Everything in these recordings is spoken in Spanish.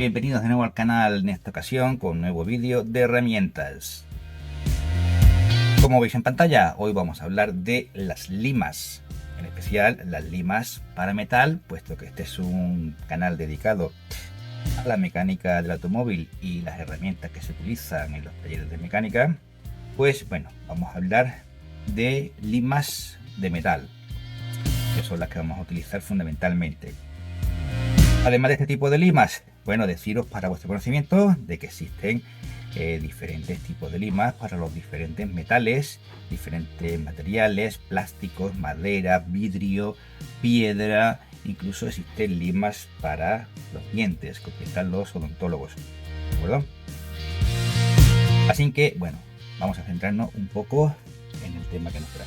Bienvenidos de nuevo al canal, en esta ocasión con un nuevo vídeo de herramientas. Como veis en pantalla, hoy vamos a hablar de las limas, en especial las limas para metal, puesto que este es un canal dedicado a la mecánica del automóvil y las herramientas que se utilizan en los talleres de mecánica. Pues bueno, vamos a hablar de limas de metal, que son las que vamos a utilizar fundamentalmente. Además de este tipo de limas, bueno, deciros para vuestro conocimiento de que existen diferentes tipos de limas para los diferentes metales, diferentes materiales, plásticos, madera, vidrio, piedra, incluso existen limas para los dientes que utilizan los odontólogos, ¿de acuerdo? Así que, bueno, vamos a centrarnos un poco en el tema que nos trae.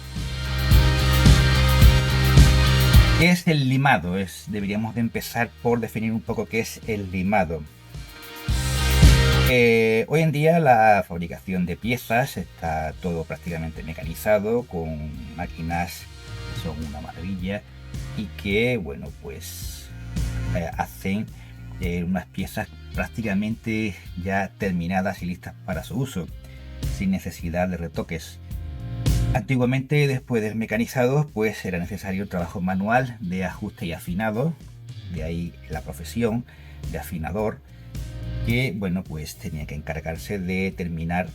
¿Qué es el limado? Deberíamos de empezar por definir un poco qué es el limado. Hoy en día la fabricación de piezas está todo prácticamente mecanizado, con máquinas que son una maravilla y que, bueno, pues hacen unas piezas prácticamente ya terminadas y listas para su uso, sin necesidad de retoques. Antiguamente, después de mecanizados, pues era necesario el trabajo manual de ajuste y afinado, de ahí la profesión de afinador, que bueno, pues tenía que encargarse de terminar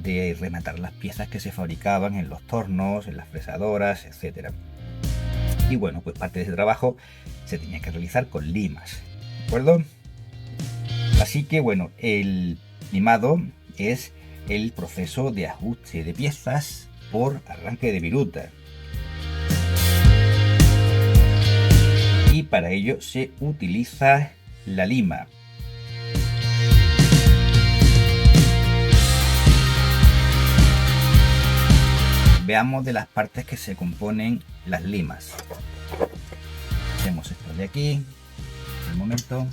de rematar las piezas que se fabricaban en los tornos, en las fresadoras, etcétera. Y bueno, pues parte de ese trabajo se tenía que realizar con limas, ¿de acuerdo? Así que bueno, el limado es el proceso de ajuste de piezas por arranque de viruta, y para ello se utiliza la lima. Veamos de las partes que se componen las limas. Hacemos esto de aquí por el momento.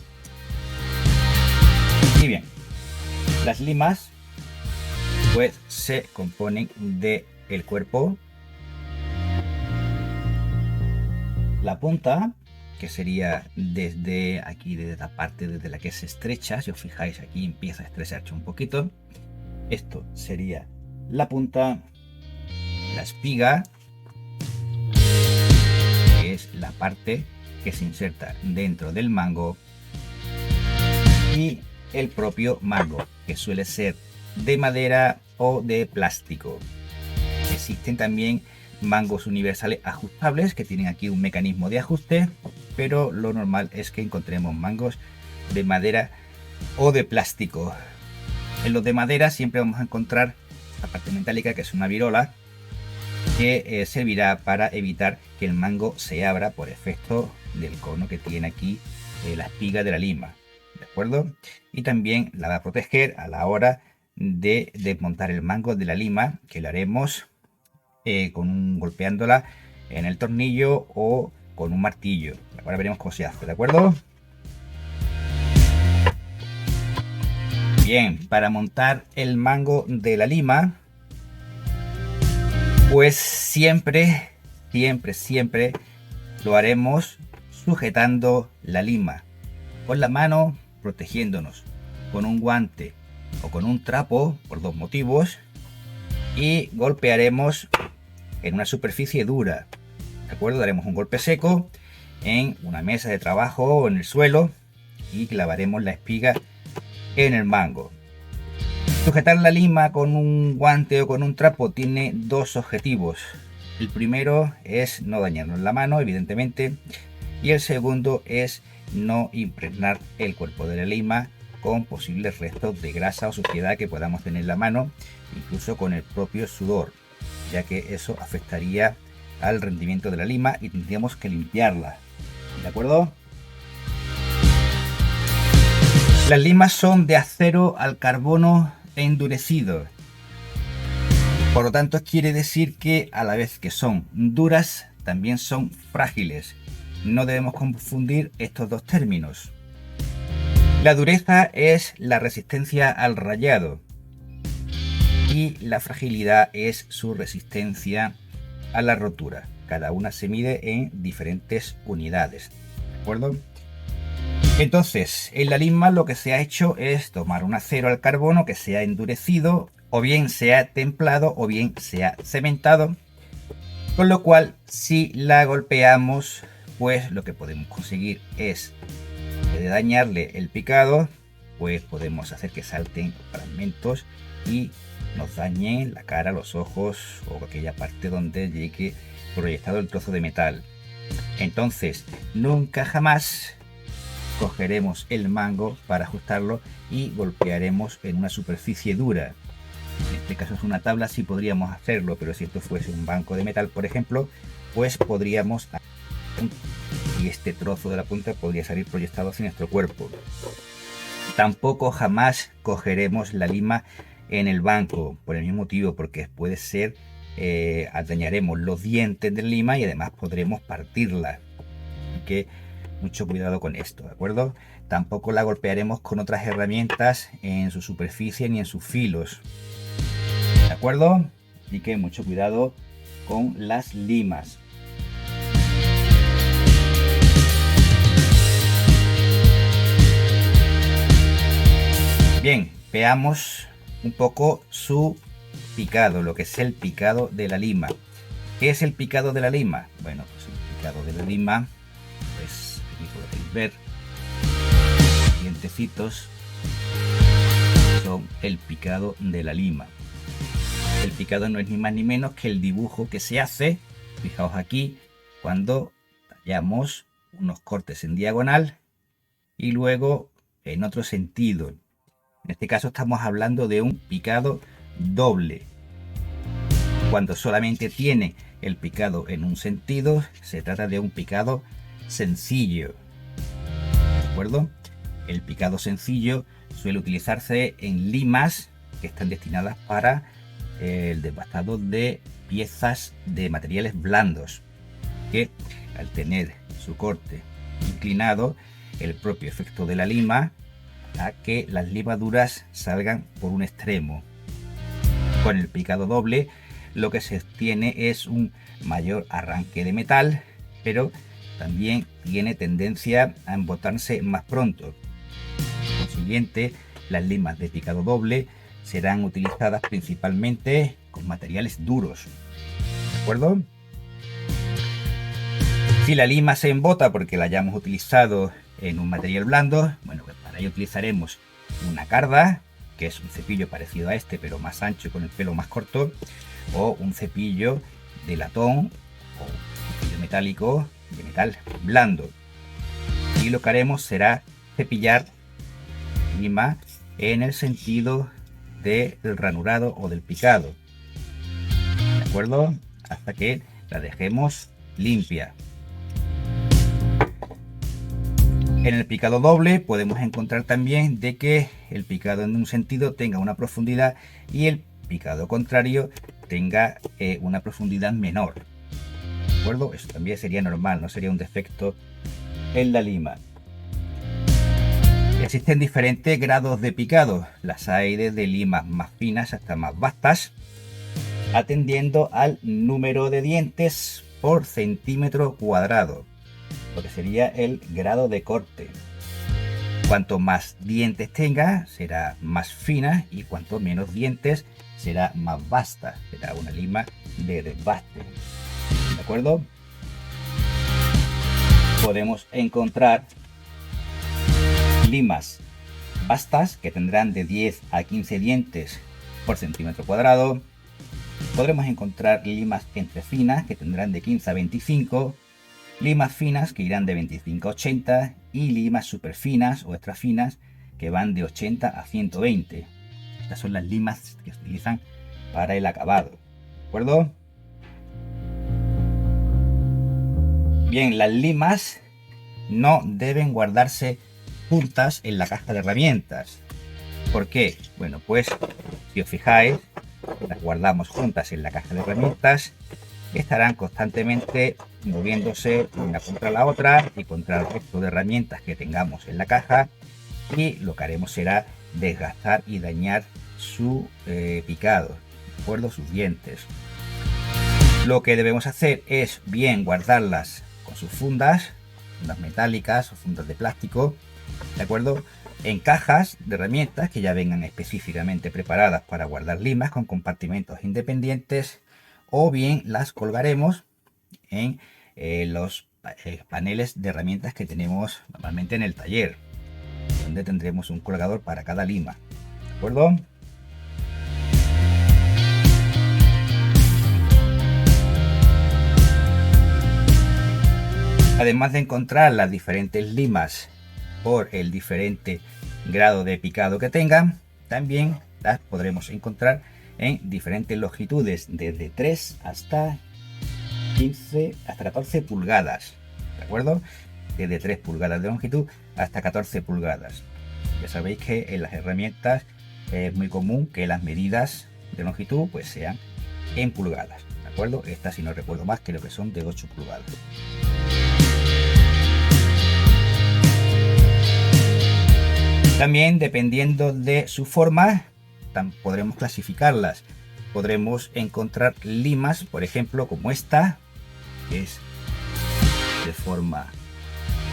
Y bien, las limas pues se componen de el cuerpo, la punta, que sería desde aquí, desde la parte desde la que se estrecha. Si os fijáis, aquí empieza a estrecharse un poquito. Esto sería la punta, la espiga, que es la parte que se inserta dentro del mango, y el propio mango, que suele ser de madera o de plástico. Existen también mangos universales ajustables que tienen aquí un mecanismo de ajuste, pero lo normal es que encontremos mangos de madera o de plástico. En los de madera siempre vamos a encontrar la parte metálica, que es una virola, que servirá para evitar que el mango se abra por efecto del cono que tiene aquí la espiga de la lima, ¿de acuerdo? Y también la va a proteger a la hora de desmontar el mango de la lima, que lo haremos golpeándola en el tornillo o con un martillo. Ahora veremos cómo se hace, ¿de acuerdo? Bien, para montar el mango de la lima, pues siempre lo haremos sujetando la lima con la mano, protegiéndonos con un guante o con un trapo, por dos motivos, y golpearemos en una superficie dura, ¿de acuerdo? Daremos un golpe seco en una mesa de trabajo o en el suelo y clavaremos la espiga en el mango. Sujetar la lima con un guante o con un trapo tiene dos objetivos. El primero es no dañarnos la mano, evidentemente, y el segundo es no impregnar el cuerpo de la lima con posibles restos de grasa o suciedad que podamos tener en la mano, incluso con el propio sudor, ya que eso afectaría al rendimiento de la lima y tendríamos que limpiarla, ¿de acuerdo? Las limas son de acero al carbono endurecido, por lo tanto quiere decir que a la vez que son duras, también son frágiles. No debemos confundir estos dos términos. La dureza es la resistencia al rayado y la fragilidad es su resistencia a la rotura. Cada una se mide en diferentes unidades, ¿de acuerdo? Entonces, en la lima lo que se ha hecho es tomar un acero al carbono que se ha endurecido, o bien se ha templado, o bien se ha cementado, con lo cual si la golpeamos, pues lo que podemos conseguir es, de dañarle el picado, pues podemos hacer que salten fragmentos y nos dañen la cara, los ojos o aquella parte donde llegue proyectado el trozo de metal. Entonces, nunca jamás cogeremos el mango para ajustarlo y golpearemos en una superficie dura. En este caso es una tabla, sí podríamos hacerlo, pero si esto fuese un banco de metal, por ejemplo, pues podríamos, y este trozo de la punta podría salir proyectado hacia nuestro cuerpo. Tampoco jamás cogeremos la lima en el banco, por el mismo motivo, porque puede ser, dañaremos los dientes de lima y además podremos partirla. Así que mucho cuidado con esto, ¿de acuerdo? Tampoco la golpearemos con otras herramientas en su superficie ni en sus filos, ¿de acuerdo? Así que mucho cuidado con las limas. Bien, veamos un poco su picado, lo que es el picado de la lima. ¿Qué es el picado de la lima? Bueno, pues el picado de la lima, pues aquí podéis ver, los dientecitos son el picado de la lima. El picado no es ni más ni menos que el dibujo que se hace, fijaos aquí, cuando tallamos unos cortes en diagonal y luego en otro sentido. En este caso estamos hablando de un picado doble. Cuando solamente tiene el picado en un sentido, se trata de un picado sencillo. ¿De acuerdo? El picado sencillo suele utilizarse en limas que están destinadas para el desbastado de piezas de materiales blandos, que al tener su corte inclinado, el propio efecto de la lima a que las limaduras salgan por un extremo. Con el picado doble lo que se obtiene es un mayor arranque de metal, pero también tiene tendencia a embotarse más pronto. Por consiguiente, las limas de picado doble serán utilizadas principalmente con materiales duros, ¿de acuerdo? Si la lima se embota porque la hayamos utilizado en un material blando, bueno, pues para ello utilizaremos una carda, que es un cepillo parecido a este pero más ancho con el pelo más corto, o un cepillo de latón o un cepillo metálico de metal blando. Y lo que haremos será cepillar lima en el sentido del ranurado o del picado, ¿de acuerdo? Hasta que la dejemos limpia. En el picado doble podemos encontrar también de que el picado en un sentido tenga una profundidad y el picado contrario tenga una profundidad menor, ¿de acuerdo? Eso también sería normal, no sería un defecto en la lima. Existen diferentes grados de picado, las hay desde limas más finas hasta más vastas, atendiendo al número de dientes por centímetro cuadrado, lo que sería el grado de corte. Cuanto más dientes tenga, será más fina, y cuanto menos dientes, será más vasta, será una lima de desbaste, ¿de acuerdo? Podemos encontrar limas vastas que tendrán de 10 a 15 dientes por centímetro cuadrado. Podremos encontrar limas entre finas que tendrán de 15 a 25, limas finas que irán de 25 a 80 y limas super finas o extra finas que van de 80 a 120. Estas son las limas que se utilizan para el acabado, ¿de acuerdo? Bien, las limas no deben guardarse juntas en la caja de herramientas. ¿Por qué? Bueno, pues si os fijáis, las guardamos juntas en la caja de herramientas, estarán constantemente moviéndose una contra la otra y contra el resto de herramientas que tengamos en la caja, y lo que haremos será desgastar y dañar su picado, ¿de acuerdo? Sus dientes. Lo que debemos hacer es bien guardarlas con sus fundas metálicas o fundas de plástico, ¿de acuerdo? En cajas de herramientas que ya vengan específicamente preparadas para guardar limas con compartimentos independientes, o bien las colgaremos en los paneles de herramientas que tenemos normalmente en el taller, donde tendremos un colgador para cada lima, ¿de acuerdo? Además de encontrar las diferentes limas por el diferente grado de picado que tengan, también las podremos encontrar en diferentes longitudes, desde 3 hasta 15 hasta 14 pulgadas, ¿de acuerdo? Desde 3 pulgadas de longitud hasta 14 pulgadas. Ya sabéis que en las herramientas es muy común que las medidas de longitud pues sean en pulgadas, ¿de acuerdo? Esta, si no recuerdo más, creo que son de 8 pulgadas. También, dependiendo de su forma, podremos clasificarlas. Podremos encontrar limas, por ejemplo, como esta, que es de forma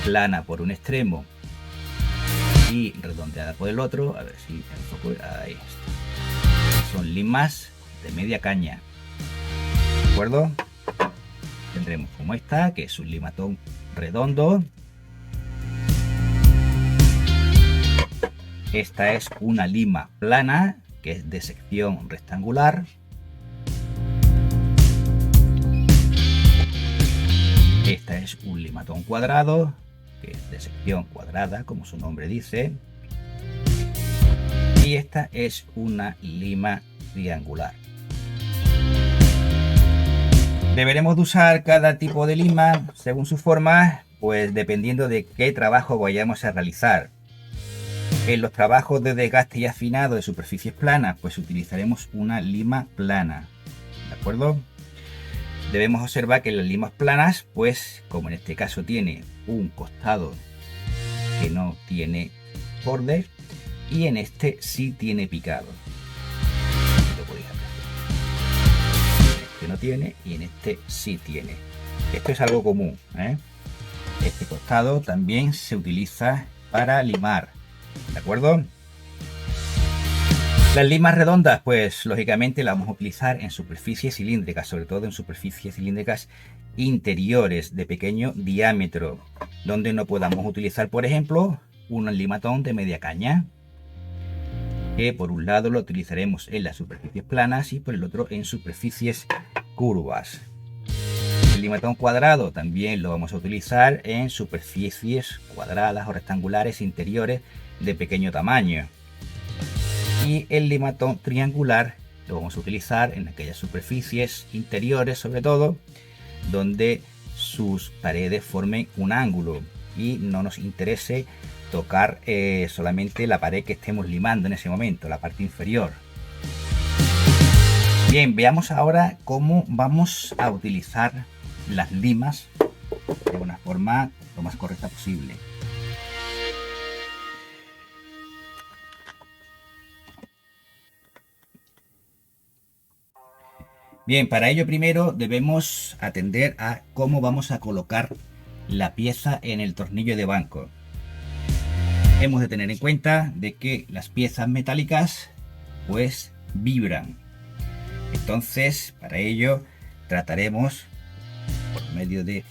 plana por un extremo y redondeada por el otro. A ver si enfoco. Ahí está. Son limas de media caña, ¿de acuerdo? Tendremos como esta, que es un limatón redondo. Esta es una lima plana, que es de sección rectangular. Esta es un limatón cuadrado, que es de sección cuadrada, como su nombre dice. Y esta es una lima triangular. Deberemos de usar cada tipo de lima según su forma, pues dependiendo de qué trabajo vayamos a realizar. En los trabajos de desgaste y afinado de superficies planas, pues utilizaremos una lima plana, ¿de acuerdo? Debemos observar que las limas planas, pues como en este caso tiene un costado que no tiene bordes, y en este sí tiene picado. Lo podéis apreciar. En este no tiene y en este sí tiene. Esto es algo común, ¿eh? Este costado también se utiliza para limar, ¿de acuerdo? Las limas redondas, pues lógicamente las vamos a utilizar en superficies cilíndricas, sobre todo en superficies cilíndricas interiores de pequeño diámetro, donde no podamos utilizar, por ejemplo, un limatón de media caña, que por un lado lo utilizaremos en las superficies planas y por el otro en superficies curvas. El limatón cuadrado también lo vamos a utilizar en superficies cuadradas o rectangulares interiores de pequeño tamaño. Y el limatón triangular lo vamos a utilizar en aquellas superficies interiores, sobre todo, donde sus paredes formen un ángulo y no nos interese tocar solamente la pared que estemos limando en ese momento, la parte inferior. Bien, veamos ahora cómo vamos a utilizar las limas de una forma lo más correcta posible. Bien, para ello primero debemos atender a cómo vamos a colocar la pieza en el tornillo de banco. Hemos de tener en cuenta de que las piezas metálicas pues vibran. Entonces, para ello trataremos, por medio de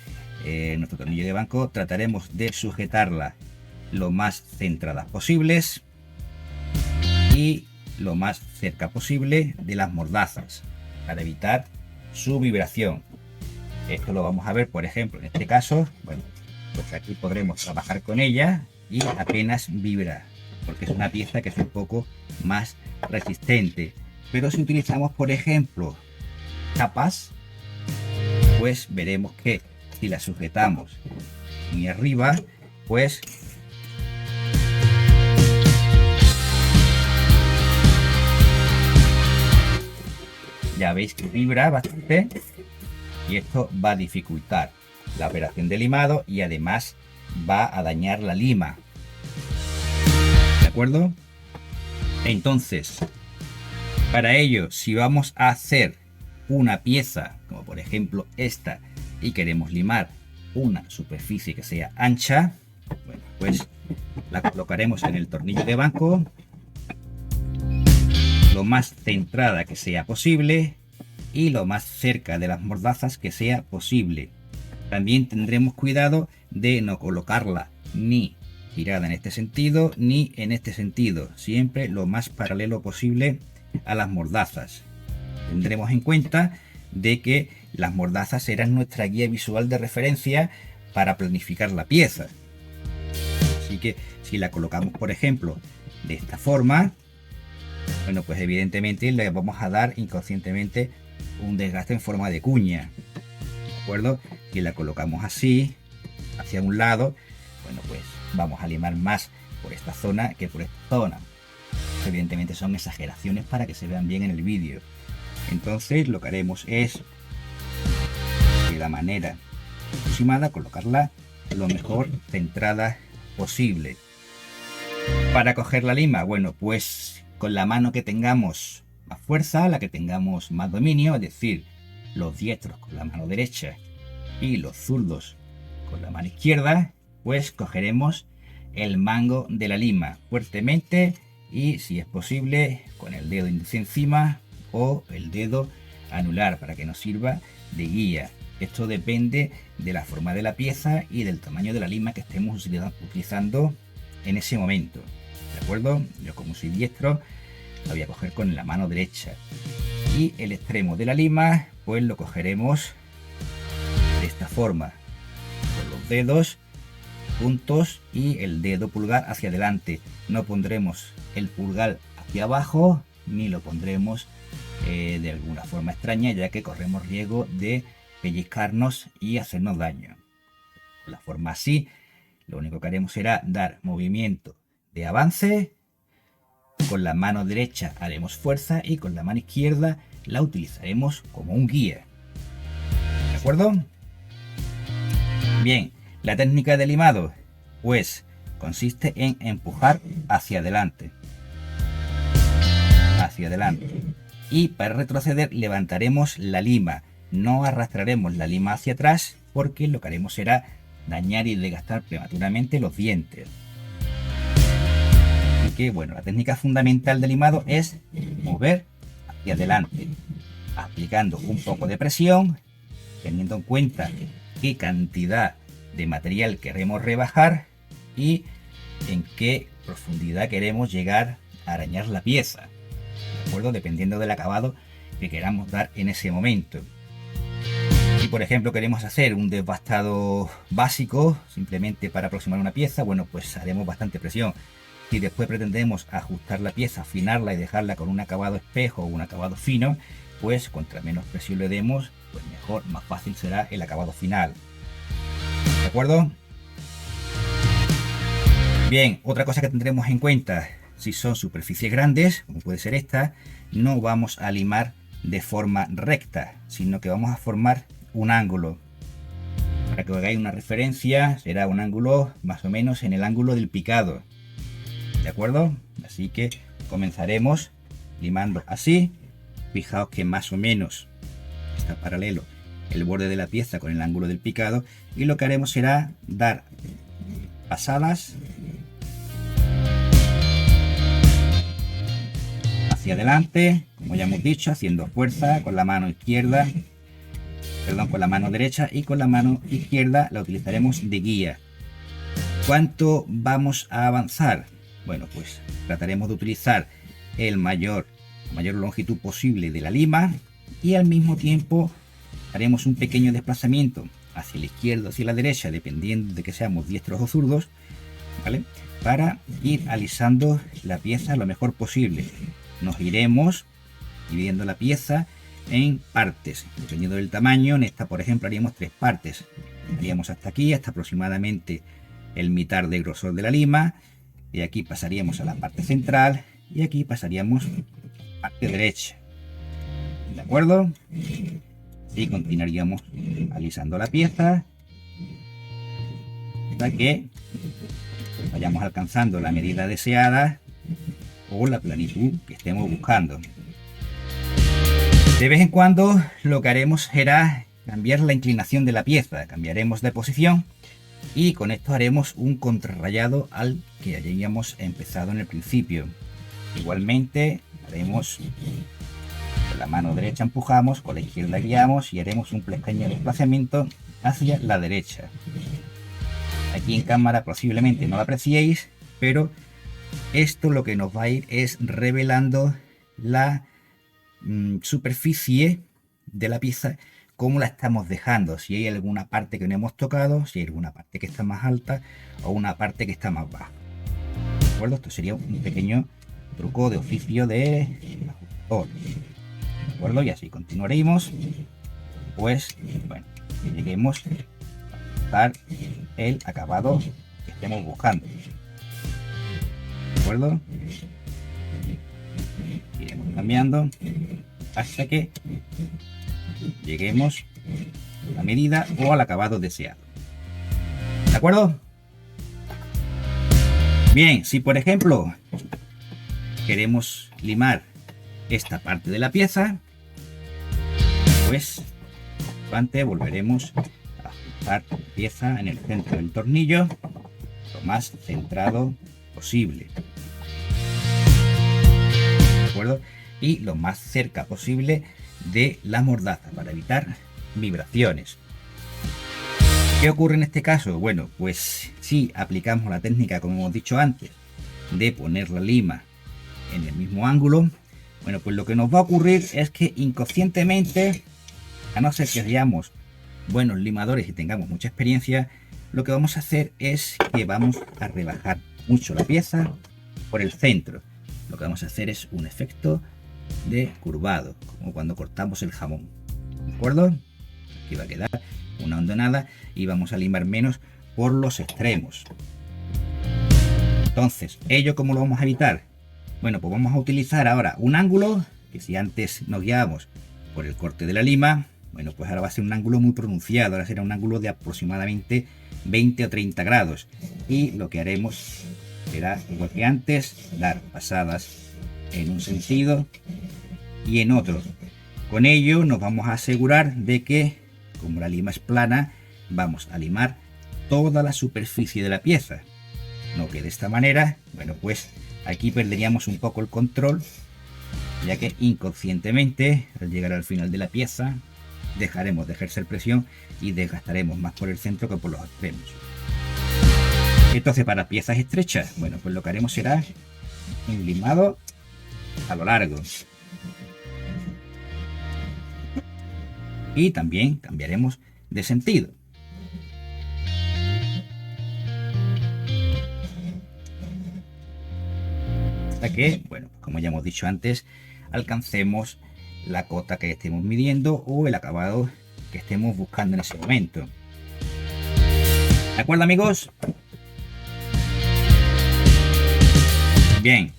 nuestro tornillo de banco, trataremos de sujetarla lo más centradas posibles y lo más cerca posible de las mordazas, para evitar su vibración. Esto lo vamos a ver, por ejemplo, en este caso. Bueno, pues aquí podremos trabajar con ella y apenas vibra, porque es una pieza que es un poco más resistente. Pero si utilizamos, por ejemplo, tapas, pues veremos que si la sujetamos muy arriba, pues ya veis que vibra bastante y esto va a dificultar la operación de limado y además va a dañar la lima, ¿de acuerdo? Entonces, para ello, si vamos a hacer una pieza como por ejemplo esta y queremos limar una superficie que sea ancha, bueno, pues La colocaremos en el tornillo de banco, lo más centrada que sea posible y lo más cerca de las mordazas que sea posible. También tendremos cuidado de no colocarla ni girada en este sentido ni en este sentido, siempre lo más paralelo posible a las mordazas. Tendremos en cuenta de que las mordazas serán nuestra guía visual de referencia para planificar la pieza. Así que si la colocamos, por ejemplo, de esta forma, bueno, pues evidentemente le vamos a dar inconscientemente un desgaste en forma de cuña, ¿de acuerdo? Si la colocamos así, hacia un lado, bueno, pues vamos a limar más por esta zona que por esta zona. Evidentemente son exageraciones para que se vean bien en el vídeo. Entonces lo que haremos es, de la manera aproximada, colocarla lo mejor centrada posible. Para coger la lima, bueno, pues con la mano que tengamos más fuerza, la que tengamos más dominio, es decir, los diestros con la mano derecha y los zurdos con la mano izquierda, pues cogeremos el mango de la lima fuertemente y, si es posible, con el dedo índice encima o el dedo anular para que nos sirva de guía. Esto depende de la forma de la pieza y del tamaño de la lima que estemos utilizando en ese momento, ¿de acuerdo? Yo, como soy diestro, la voy a coger con la mano derecha y el extremo de la lima pues lo cogeremos de esta forma, con los dedos juntos y el dedo pulgar hacia adelante. No pondremos el pulgar hacia abajo ni lo pondremos de alguna forma extraña, ya que corremos riesgo de pellizcarnos y hacernos daño. Con la forma así, lo único que haremos será dar movimiento de avance. Con la mano derecha haremos fuerza y con la mano izquierda la utilizaremos como un guía. ¿De acuerdo? Bien, la técnica de limado pues consiste en empujar hacia adelante. Hacia adelante. Y para retroceder levantaremos la lima. No arrastraremos la lima hacia atrás porque lo que haremos será dañar y desgastar prematuramente los dientes. Así que bueno, la técnica fundamental del limado es mover hacia adelante, aplicando un poco de presión, teniendo en cuenta qué cantidad de material queremos rebajar y en qué profundidad queremos llegar a arañar la pieza, ¿de acuerdo? Dependiendo del acabado que queramos dar en ese momento. Si por ejemplo queremos hacer un desbastado básico simplemente para aproximar una pieza, bueno, pues haremos bastante presión. Si después pretendemos ajustar la pieza, afinarla y dejarla con un acabado espejo o un acabado fino, pues contra menos presión le demos, pues mejor, más fácil será el acabado final. ¿De acuerdo? Bien, otra cosa que tendremos en cuenta, si son superficies grandes, como puede ser esta, no vamos a limar de forma recta, sino que vamos a formar un ángulo. Para que os hagáis una referencia, será un ángulo más o menos en el ángulo del picado. ¿De acuerdo? Así que comenzaremos limando así. Fijaos que más o menos está paralelo el borde de la pieza con el ángulo del picado, y lo que haremos será dar pasadas hacia adelante, como ya hemos dicho, haciendo fuerza con la mano izquierda, perdón, con la mano derecha, y con la mano izquierda la utilizaremos de guía. ¿Cuánto vamos a avanzar? Bueno, pues trataremos de utilizar la mayor longitud posible de la lima y al mismo tiempo haremos un pequeño desplazamiento hacia la izquierda o hacia la derecha, dependiendo de que seamos diestros o zurdos, ¿vale? Para ir alisando la pieza lo mejor posible. Nos iremos dividiendo la pieza en partes, dependiendo del tamaño. En esta, por ejemplo, haríamos 3 partes. Haríamos hasta aquí, hasta aproximadamente el mitad de grosor de la lima. Y aquí pasaríamos a la parte central y aquí pasaríamos a la parte derecha. ¿De acuerdo? Y continuaríamos alisando la pieza hasta que vayamos alcanzando la medida deseada o la planitud que estemos buscando. De vez en cuando lo que haremos será cambiar la inclinación de la pieza. Cambiaremos de posición y con esto haremos un contrarrayado al que hayamos empezado en el principio. Igualmente haremos con la mano derecha, empujamos, con la izquierda guiamos y haremos un pequeño desplazamiento hacia la derecha. Aquí en cámara posiblemente no lo apreciéis, pero esto lo que nos va a ir es revelando la superficie de la pieza, cómo la estamos dejando, si hay alguna parte que no hemos tocado, si hay alguna parte que está más alta o una parte que está más baja. ¿De acuerdo? Esto sería un pequeño truco de oficio de ajustador. ¿De acuerdo? Y así continuaremos, pues bueno, que lleguemos a buscar el acabado que estemos buscando. ¿De acuerdo? Iremos cambiando hasta que lleguemos a la medida o al acabado deseado. ¿De acuerdo? Bien, si por ejemplo queremos limar esta parte de la pieza, pues antes volveremos a ajustar la pieza en el centro del tornillo lo más centrado posible. ¿De acuerdo? Y lo más cerca posible de la mordaza para evitar vibraciones. ¿Qué ocurre en este caso? Bueno, pues si aplicamos la técnica, como hemos dicho antes, de poner la lima en el mismo ángulo, bueno, pues lo que nos va a ocurrir es que inconscientemente, a no ser que seamos buenos limadores y tengamos mucha experiencia, lo que vamos a hacer es que vamos a rebajar mucho la pieza por el centro. Lo que vamos a hacer es un efecto de curvado, como cuando cortamos el jamón. ¿De acuerdo? Aquí va a quedar una hondonada y vamos a limar menos por los extremos. Entonces, ¿ello cómo lo vamos a evitar? Bueno, pues vamos a utilizar ahora un ángulo que, si antes nos guiábamos por el corte de la lima, bueno, pues ahora va a ser un ángulo muy pronunciado. Ahora será un ángulo de aproximadamente 20 o 30 grados. Y lo que haremos será, igual que antes, dar pasadas en un sentido y en otro. Con ello nos vamos a asegurar de que, como la lima es plana, vamos a limar toda la superficie de la pieza. No que de esta manera, bueno, pues aquí perderíamos un poco el control, ya que inconscientemente, al llegar al final de la pieza, dejaremos de ejercer presión y desgastaremos más por el centro que por los extremos. Entonces, para piezas estrechas, bueno, pues lo que haremos será un limado a lo largo. Y también cambiaremos de sentido. Hasta que, bueno, como ya hemos dicho antes, alcancemos la cota que estemos midiendo o el acabado que estemos buscando en ese momento. ¿De acuerdo, amigos? Bien.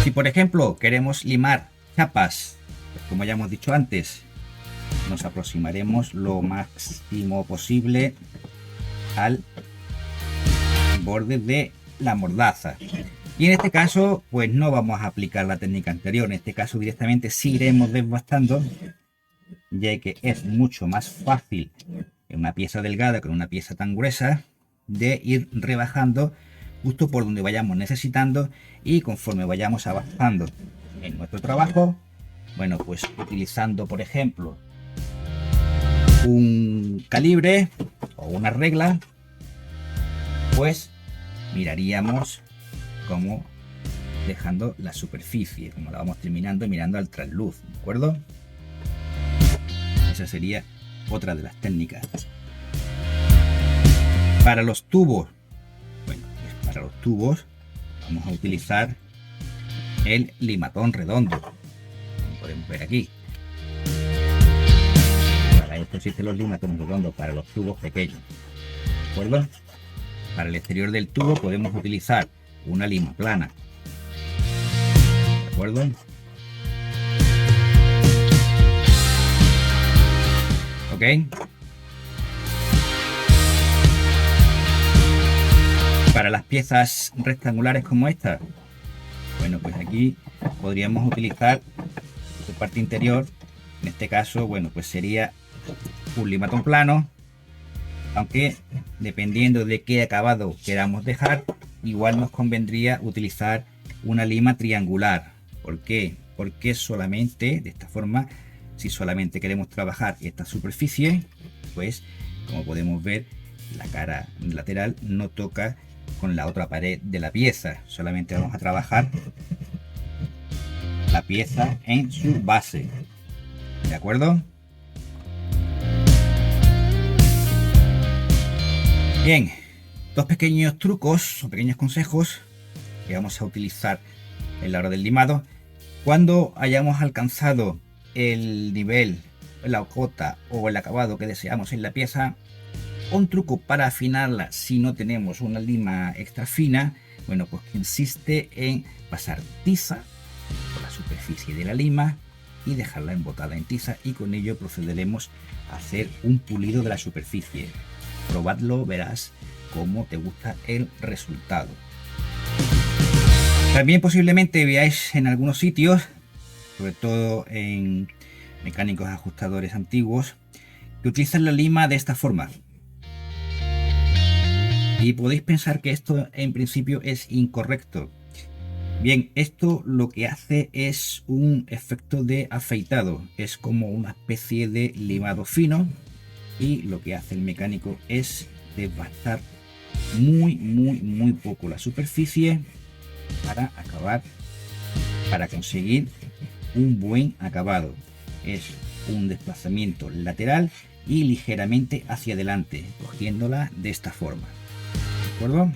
Si por ejemplo queremos limar chapas, pues como ya hemos dicho antes, nos aproximaremos lo máximo posible al borde de la mordaza. Y en este caso, pues no vamos a aplicar la técnica anterior. En este caso directamente sí iremos desbastando, ya que es mucho más fácil en una pieza delgada que en una pieza tan gruesa de ir rebajando justo por donde vayamos necesitando, y conforme vayamos avanzando en nuestro trabajo, bueno, pues utilizando por ejemplo un calibre o una regla, pues miraríamos cómo dejando la superficie, como la vamos terminando mirando al trasluz, ¿de acuerdo? Esa sería otra de las técnicas. Para los tubos, bueno, pues para los tubos vamos a utilizar el limatón redondo, como podemos ver aquí. Para esto existen los limatones redondos para los tubos pequeños, ¿de acuerdo? Para el exterior del tubo podemos utilizar una lima plana, ¿de acuerdo? Ok. Para las piezas rectangulares como esta, bueno, pues aquí podríamos utilizar su parte interior, en este caso, bueno, pues sería un limatón plano, aunque dependiendo de qué acabado queramos dejar, igual nos convendría utilizar una lima triangular. ¿Por qué? Porque solamente de esta forma, si solamente queremos trabajar esta superficie, pues como podemos ver, la cara lateral no toca con la otra pared de la pieza, solamente vamos a trabajar la pieza en su base, ¿de acuerdo? Bien, dos pequeños trucos o pequeños consejos que vamos a utilizar en la hora del limado. Cuando hayamos alcanzado el nivel, la cota o el acabado que deseamos en la pieza, un truco para afinarla si no tenemos una lima extra fina, bueno, pues consiste en pasar tiza por la superficie de la lima y dejarla embotada en tiza, y con ello procederemos a hacer un pulido de la superficie. Probadlo, verás cómo te gusta el resultado. También posiblemente veáis en algunos sitios, sobre todo en mecánicos ajustadores antiguos, que utilizan la lima de esta forma. Y podéis pensar que esto en principio es incorrecto. Bien, esto lo que hace es un efecto de afeitado, es como una especie de limado fino, y lo que hace el mecánico es desbastar muy poco la superficie para conseguir un buen acabado. Es un desplazamiento lateral y ligeramente hacia adelante, cogiéndola de esta forma, ¿de acuerdo?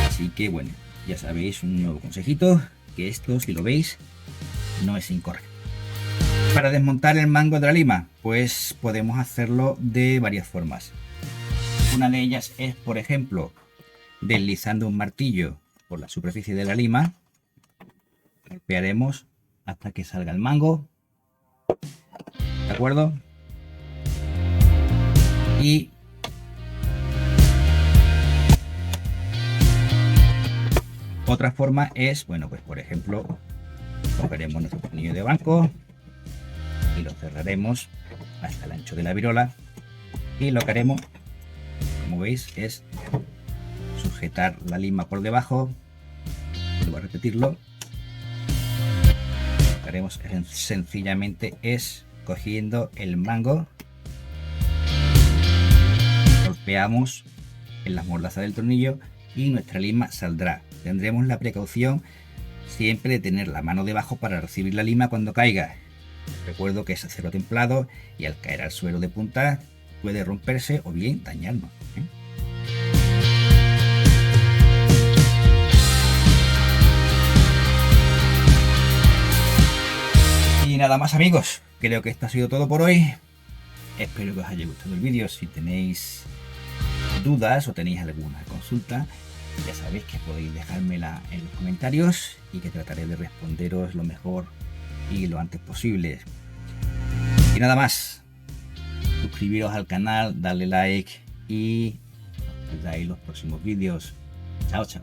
Así que bueno, ya sabéis, un nuevo consejito, que esto, si lo veis, no es incorrecto. Para desmontar el mango de la lima, pues podemos hacerlo de varias formas. Una de ellas es, por ejemplo, deslizando un martillo por la superficie de la lima. Golpearemos hasta que salga el mango, ¿de acuerdo? Y otra forma es, bueno, pues por ejemplo, cogeremos nuestro tornillo de banco y lo cerraremos hasta el ancho de la virola, y lo que haremos, como veis, es sujetar la lima por debajo. Vuelvo a repetirlo. Lo que haremos sencillamente es cogiendo el mango, golpeamos en las mordazas del tornillo y nuestra lima saldrá. Tendremos la precaución siempre de tener la mano debajo para recibir la lima cuando caiga. Recuerdo que es acero templado y al caer al suelo de punta puede romperse o bien dañarnos, ¿eh? Y nada más, amigos, creo que esto ha sido todo por hoy. Espero que os haya gustado el vídeo. Si tenéis dudas o tenéis alguna consulta, ya sabéis que podéis dejármela en los comentarios y que trataré de responderos lo mejor y lo antes posible. Y nada más, suscribiros al canal, darle like y os veréis los próximos vídeos. Chao, chao.